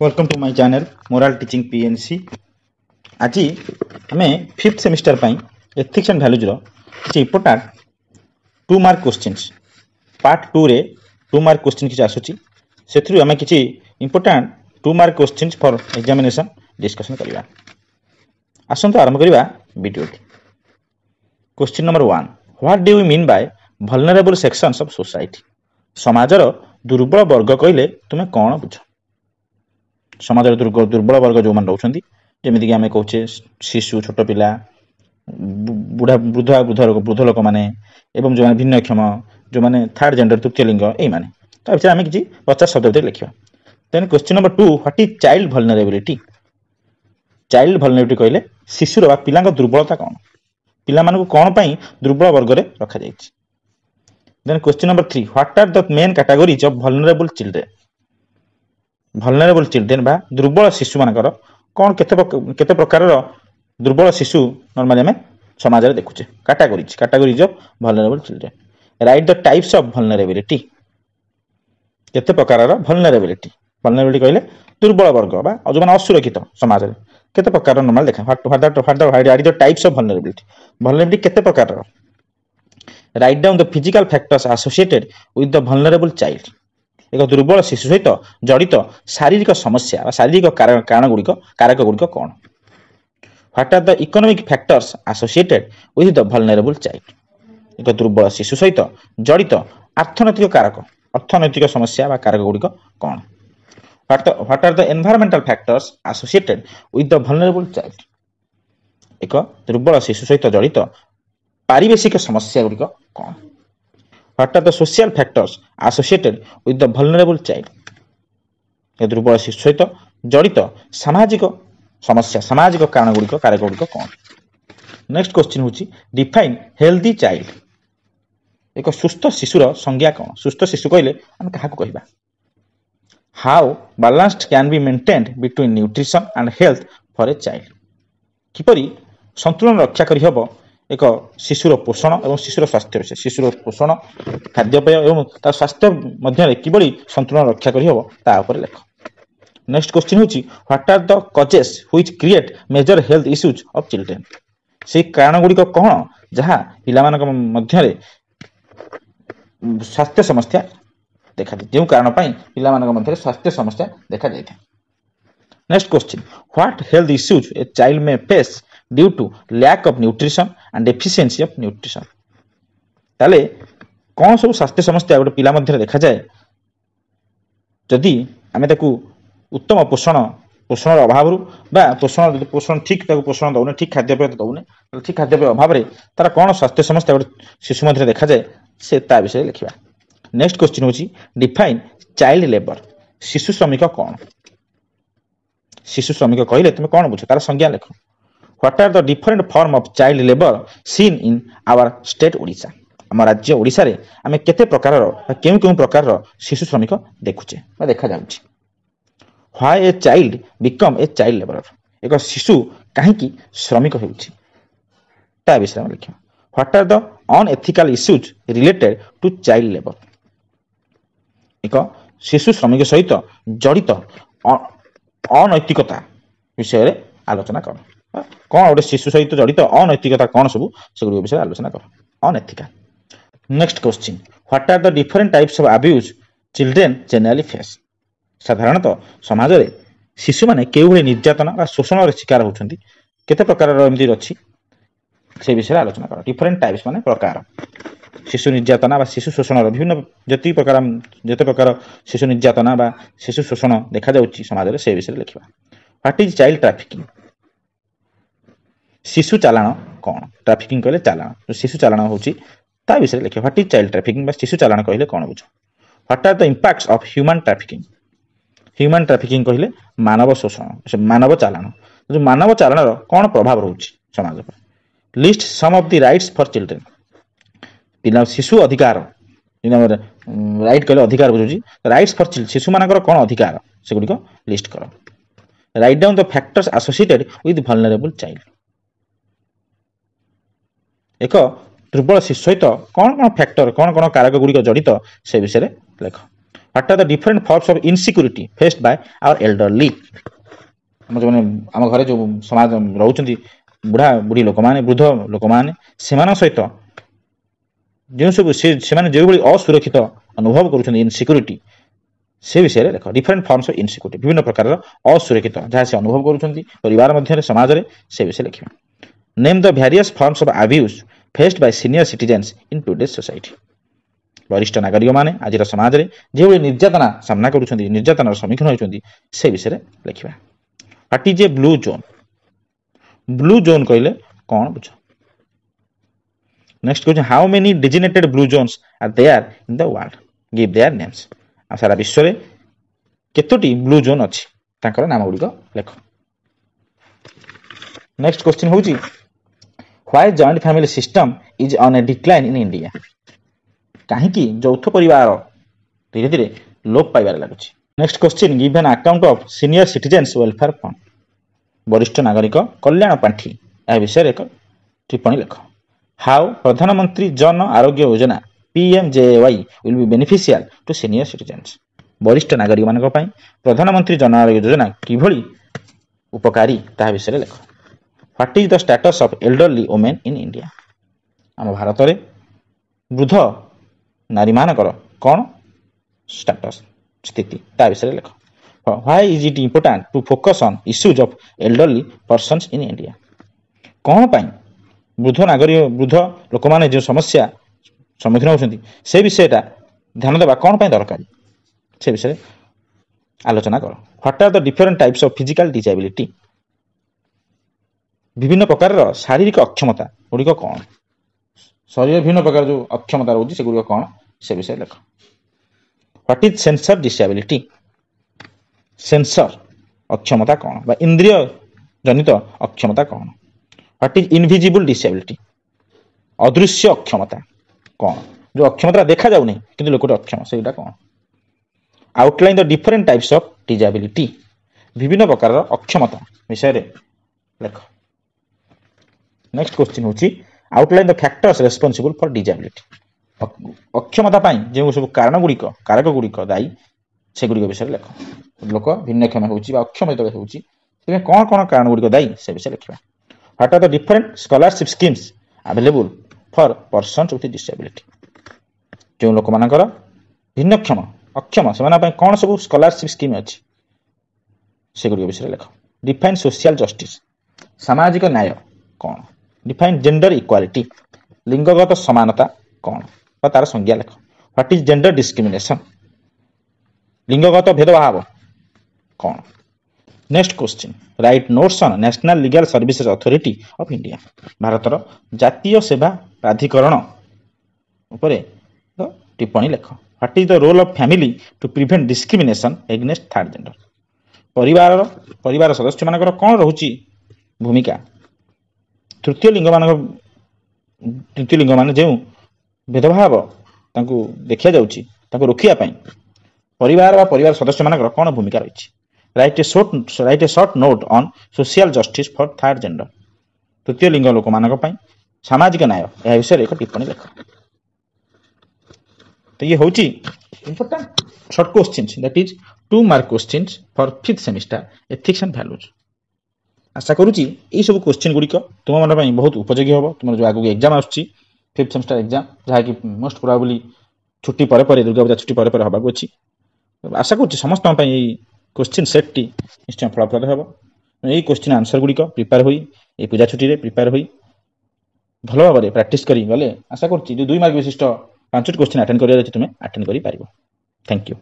Welcome to my channel moral teaching PNC. आज आम 5th semester ethics and values किसी important 2 mark questions part 2 रे 2 mark question किसी आसूची से आम किसी important 2 mark questions for examination discussion करवा। आसंतु आरंभ करवा video. Question number 1, what do you mean by vulnerable sections of society? समाजर दुर्बल वर्ग कहले तुम्हें कौन बुझ? समाजर दुर्बल वर्ग जो मैंने रोच जमीक आम कहे शिशु, छोट पिला, बुढ़ा वृद्ध लोक मैंने जो भिन्नक्षम, जो मैंने थर्ड जेंडर तृतीय लिंग ये आम कि 50 शब्द लिखा। Then question number 2, what is child vulnerability? Child vulnerability कहले शिशुर बा पिला दुर्बलता कौन, पिला मानक कौन पाई दुर्बल वर्ग में रखा जाए। Then question number 3, what are the main categories of vulnerable children? Vulnerable children बा दुर्बल शिशु मानकर कौन केते प्रकार दुर्बल शिशु नॉर्मली आम समाज में देखुचे। Categories of vulnerable children. Write the types of vulnerability. केते प्रकार वल्नरेबिलिटी कहले दुर्बल वर्ग बा जो माने असुरक्षित समाज में केते प्रकार नॉर्मल देखा। What the types of vulnerability केते प्रकार। Write down the physical factors associated with the vulnerable child. एक दुर्बल शिशु सहित जड़ित शारीरिक समस्या शारीरिक कारण गुड़िक कौन? What are the economic factors associated with the vulnerable child. एक दुर्बल शिशु सहित जड़ित अर्थनैतिक समस्या कारक गुड़िक कौन? What are the environmental factors associated with the vulnerable child. एक दुर्बल शिशु सहित जड़ित पारिवेशिक समस्या गुड़िक कौन? What are the social factors associated with the vulnerable child. दुर्बल शिशु सहित जड़ित सामाजिक समस्या सामाजिक कारण गुड़िक कारक गुड़िक कौन? नेक्स्ट क्वेश्चन होची डिफाइन हेल्दी चाइल्ड। एक सुस्थ शिशुर संज्ञा कौन? सुस्थ शिशु कहले हम क्या कहबा? How balanced can be maintained between nutrition and health for a child. किपरि संतुलन रक्षा करि हबो एक शिशुर पोषण और शिशुर स्वास्थ्य विषय। शिशुर पोषण खाद्यपेय और तार स्वास्थ्य मध्य किभली संतुलन रक्षा करि हबो ता ऊपर लेख। नेक्स्ट क्वेश्चन होची what are the causes which create major health issues of children. से कारण गुड़िक कौन जहाँ पिला मानक मध्य स्वास्थ्य समस्या देखा दे, जो कारण पाई पिला मानक मध्य स्वास्थ्य समस्या देखा जाए। Next question what health issues a child में face due to lack of nutrition and deficiency of nutrition. ताले कौन सब स्वास्थ्य समस्या गोटे पिला मध्य देखा जाए जदि आम उत्तम पोषण अभाव पोषण ठीक पोषण दौने, ठीक खाद्यपेय दौने, ठीक खाद्यपेय अभाव तार कौन स्वास्थ्य समस्या गोटे शिशु मध्य देखा जाए से ता विषय लिखा। नेक्स्ट क्वेश्चन होची डिफाइन चाइल्ड लेबर। शिशु श्रमिक कौन? शिशु श्रमिक कहले तुम कौन बुझ तार संज्ञा लिख। What are the different form of child labour seen in our state Odisha. आम राज्य ओडिशा रे आमे केते प्रकार केउ प्रकार शिशु श्रमिक देखुचे देखा जाउची। Why a child become a child labour. एक शिशु कहीं श्रमिक होउची ता विषय में लिखियो। What are the unethical issues related to child labour. एक शिशु श्रमिक सहित जड़ित अनैतिकता विषय रे आलोचना कर। कौन गोटे शिशु सहित जड़ित अनैतिकता कौन सब से विषय आलोचना कर अनैतिका। Next question what are the different types of abuse children generally face. साधारणतः समाज में शिशु माने केउ भली निर्यातना बा शोषण रे शिकार होउछंती केते प्रकार एमती अछि से विषय आलोचना कर। डिफरेंट टाइप्स माने प्रकार शिशु निर्यातना बा शिशु शोषण विभिन्न जते प्रकार शिशु निर्यातना बा शिशु शोषण देखा जाउछि समाज रे से विषय लिखिबा। What is child trafficking. शिशु चालाण कौन? ट्रैफिकिंग कहले चालाण, जो शिशु चालाण होउछि ता विषय लिखिबा। व्हाट इज चाइल्ड ट्रैफिकिंग बा शिशु चालाण कहले कौन बुझ। What are the impacts of human trafficking. Human trafficking कहले मानव शोषण मानव चालाण, जो मानव चालाण कौन प्रभाव रोछि समाज पर। List some of the rights for children. पिला शिशु अधिकार राइट कहले अधिकार बुझुछि, राइट्स फॉर चिल्ड्रेन शिशु मानकर कौन अधिकार से गुडिक लिस्ट कर। Write down the factors associated with vulnerable child. एक दुर्बल शिशु सहित कौन कौन फैक्टर कौन कौन कारक गुड़िक जड़ित से विषय लेख। What are the different forms of insecurity faced by our elderly? ଆମ ଯେଉଁମାନେ ଆମ ଘରେ ଯେଉଁ ସମାଜ ରହୁଛନ୍ତି ବୁଢ଼ା ବୁଢ଼ୀ ଲୋକମାନେ ବୃଦ୍ଧ ଲୋକମାନେ ସେମାନଙ୍କ ସହିତ ଯେଉଁ ସବୁ ସେମାନେ ଯେଉଁଭଳି ଅସୁରକ୍ଷିତ ଅନୁଭବ କରୁଛନ୍ତି ଇନସିକ୍ୟୁରିଟି ସେ ବିଷୟରେ ଲେଖ। ଡିଫରେଣ୍ଟ ଫର୍ମସ୍ ଅଫ୍ ଇନସିକ୍ୟୁରିଟି ବିଭିନ୍ନ ପ୍ରକାରର ଅସୁରକ୍ଷିତ ଯାହା ସେ ଅନୁଭବ କରୁଛନ୍ତି ପରିବାର ମଧ୍ୟରେ ସମାଜରେ ସେ ବିଷୟରେ ଲେଖିବା। Name the various forms of abuse faced by senior citizens in today's society. ବରିଷ୍ଠ ନାଗରିକମାନେ ଆଜିର ସମାଜରେ ଯେଉଁଭଳି ନିର୍ଯାତନା ସାମ୍ନା କରୁଛନ୍ତି ନିର୍ଯାତନାର ସମ୍ମୁଖୀନ ହେଉଛନ୍ତି ସେ ବିଷୟରେ ଲେଖିବା। What is a blue zone? Blue zone କହିଲେ କ'ଣ ବୁଝ? ନେକ୍ସଟ କହୁଛି how many designated blue zones are there in the world, give their names. ଆଉ ସାରା ବିଶ୍ୱରେ କେତୋଟି ବ୍ଲୁ ଜୋନ୍ ଅଛି ତାଙ୍କର ନାମ ଗୁଡ଼ିକ ଲେଖ। ନେକ୍ସଟ କ୍ୱେଶ୍ଚିନ୍ ହେଉଛି why joint family system is on a decline in India? କାହିଁକି ଯୌଥ ପରିବାର ଧୀରେ ଧୀରେ ଲୋପ ପାଇବାରେ ଲାଗୁଛି? ନେକ୍ସଟ କ୍ୱେଶ୍ଚିନ୍ ଗିଭ୍ ଆନ୍ account of senior citizens welfare fund. ବରିଷ୍ଠ ନାଗରିକ କଲ୍ୟାଣ ପାଣ୍ଠି ଏହା ବିଷୟରେ ଏକ ଟିପ୍ପଣୀ ଲେଖ। ହାଉ ପ୍ରଧାନମନ୍ତ୍ରୀ Jan Arogya Yojana PMJAY will be beneficial to senior citizens। ବରିଷ୍ଠ ନାଗରିକମାନଙ୍କ ପାଇଁ ପ୍ରଧାନମନ୍ତ୍ରୀ ଜନ ଆରୋଗ୍ୟ ଯୋଜନା କିଭଳି ଉପକାରୀ ତାହା ବିଷୟରେ ଲେଖ। What is the status of elderly women in India? ଆମ ଭାରତରେ ବୃଦ୍ଧ ନାରୀମାନଙ୍କର କ'ଣ ଷ୍ଟାଟସ୍ ସ୍ଥିତି ତା ବିଷୟରେ ଲେଖ। Why is it important to focus on issues of elderly persons in India? କ'ଣ ପାଇଁ ବୃଦ୍ଧ ଲୋକମାନେ ଯେଉଁ ସମସ୍ୟା ସମ୍ମୁଖୀନ ହେଉଛନ୍ତି ସେ ବିଷୟଟା ଧ୍ୟାନ ଦେବା କ'ଣ ପାଇଁ ଦରକାର ସେ ବିଷୟରେ ଆଲୋଚନା କର। What R the different types of physical disability? ବିଭିନ୍ନ ପ୍ରକାରର ଶାରୀରିକ ଅକ୍ଷମତା ଗୁଡ଼ିକ କ'ଣ? ଶରୀର ବିଭିନ୍ନ ପ୍ରକାର ଯେଉଁ ଅକ୍ଷମତା ରହୁଛି ସେଗୁଡ଼ିକ କ'ଣ ସେ ବିଷୟରେ ଲେଖ। What is sensory disability? Sensory ଅକ୍ଷମତା କ'ଣ ବା ଇନ୍ଦ୍ରିୟ ଜନିତ ଅକ୍ଷମତା କ'ଣ? What is invisible disability? ଅଦୃଶ୍ୟ ଅକ୍ଷମତା କ'ଣ? ଯେଉଁ ଅକ୍ଷମତା ଦେଖାଯାଉନି କିନ୍ତୁ ଲୋକଟି ଅକ୍ଷମ ସେଇଟା କ'ଣ? Outline the different types of disability? ବିଭିନ୍ନ ପ୍ରକାରର ଅକ୍ଷମତା ବିଷୟରେ ଲେଖ। ନେକ୍ସଟ କ୍ୱେଶ୍ଚିନ୍ ହେଉଛି outline the factors responsible for disability? ଅକ୍ଷମତା ପାଇଁ ଯେଉଁ ସବୁ କାରକ ଗୁଡ଼ିକ ଦାୟୀ ସେଗୁଡ଼ିକ ବିଷୟରେ ଲେଖ। ଲୋକ ଭିନ୍ନକ୍ଷମ ହେଉଛି ବା ଅକ୍ଷମ ଯେତେବେଳେ ହେଉଛି ସେଥିପାଇଁ କ'ଣ କ'ଣ କାରଣ ଗୁଡ଼ିକ ଦାୟୀ ସେ ବିଷୟରେ ଲେଖିବା। What R the different scholarship schemes available for persons with disability? ଯେଉଁ ଲୋକମାନଙ୍କର ଭିନ୍ନକ୍ଷମ ଅକ୍ଷମ ସେମାନଙ୍କ ପାଇଁ କ'ଣ ସବୁ ସ୍କଲାରସିପ୍ ସ୍କିମ୍ ଅଛି ସେଗୁଡ଼ିକ ବିଷୟରେ ଲେଖ। Define social justice? ସାମାଜିକ ନ୍ୟାୟ କ'ଣ? Define gender equality? ଲିଙ୍ଗଗତ ସମାନତା କ'ଣ ବା ତାର ସଂଜ୍ଞା ଲେଖ। What is gender discrimination? ଲିଙ୍ଗଗତ ଭେଦଭାବ କ'ଣ? Next question write notes on national legal services authority of India? ଭାରତର ଜାତୀୟ ସେବା ପ୍ରାଧିକରଣ ଉପରେ ଟିପ୍ପଣୀ ଲେଖ। What is the role of family to prevent discrimination against third gender? ପରିବାର ସଦସ୍ୟମାନଙ୍କର କ'ଣ ରହୁଛି ଭୂମିକା ତୃତୀୟ ଲିଙ୍ଗମାନେ ଯେଉଁ ଭେଦଭାବ ତାଙ୍କୁ ଦେଖାଯାଉଛି ତାଙ୍କୁ ରୋକିବା ପାଇଁ ପରିବାର ସଦସ୍ୟମାନଙ୍କର କ'ଣ ଭୂମିକା ରହିଛି? Write a short note on social justice for third gender? ତୃତୀୟ ଲିଙ୍ଗ ଲୋକମାନଙ୍କ ପାଇଁ ସାମାଜିକ ନ୍ୟାୟ ଏହା ବିଷୟରେ ଏକ ଟିପ୍ପଣୀ ଲେଖ। ତ ଇଏ ହେଉଛି important short questions that is 2 mark questions for 5th semester ethics and values. ଆଶା କରୁଛି ଏଇସବୁ କ୍ୱେଶ୍ଚିନ୍ ଗୁଡ଼ିକ ତୁମମାନଙ୍କ ପାଇଁ ବହୁତ ଉପଯୋଗୀ ହେବ। ତୁମର ଯେଉଁ ଆଗକୁ ଏକ୍ଜାମ୍ ଆସୁଛି 5th ସେମିଷ୍ଟାର ଏକ୍ଜାମ୍ ଯାହାକି ମୋଷ୍ଟ ପ୍ରୋବାବଲି ଛୁଟି ପରେ ଦୁର୍ଗାପୂଜା ଛୁଟି ପରେ ହେବାକୁ ଅଛି। ଆଶା କରୁଛି ସମସ୍ତଙ୍କ ପାଇଁ ଏଇ କ୍ୱେଶ୍ଚିନ୍ ସେଟ୍ଟି ନିଶ୍ଚୟ ଫଳପ୍ରଦ ହେବ। ଏଇ କ୍ୱେଶ୍ଚିନ୍ ଆନ୍ସର ଗୁଡ଼ିକ ପ୍ରିପେୟାର ହୋଇ এই ପୂଜା ଛୁଟିରେ ପ୍ରିପେୟାର ହୋଇ ଭଲ ଭାବରେ ପ୍ରାକ୍ଟିସ୍ କରି ଗଲେ ଆଶା କରୁଛି ଯେଉଁ 2 ମାର୍କ ବିଶିଷ୍ଟ 5ଟି କ୍ୱେଶ୍ଚିନ୍ ଆଟେଣ୍ଡ କରିବାର ଅଛି ତୁମେ ଆଟେଣ୍ଡ କରିପାରିବ। Thank you.